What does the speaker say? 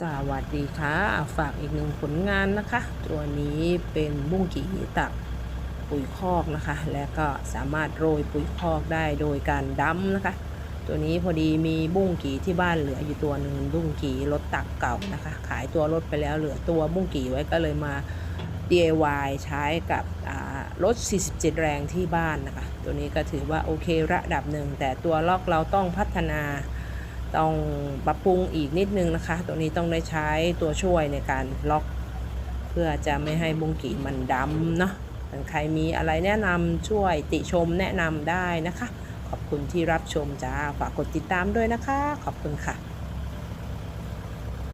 สวัสดีค่ะฝากอีกหนึ่งผลงานนะคะตัวนี้เป็นบุ้งกี่ตักปุ๋ยคอกนะคะและก็สามารถโรยปุ๋ยคอกได้โดยการดั้มนะคะตัวนี้พอดีมีบุ้งกี่ที่บ้านเหลืออยู่ตัวหนึ่งบุ้งกี่รถตักเก่านะคะขายตัวรถไปแล้วเหลือตัวบุ้งกี่ไว้ก็เลยมา DIY ใช้กับรถ47แรงที่บ้านนะคะตัวนี้ก็ถือว่าโอเคระดับหนึ่งแต่ตัวล็อกเราต้องพัฒนาต้องปรับปรุงอีกนิดนึงนะคะตัวนี้ต้องได้ใช้ตัวช่วยในการล็อกเพื่อจะไม่ให้บุ้งกี่มันดำเนาะใครมีอะไรแนะนำช่วยติชมแนะนำได้นะคะขอบคุณที่รับชมจ้าฝากกดติดตามด้วยนะคะขอบคุณค่ะ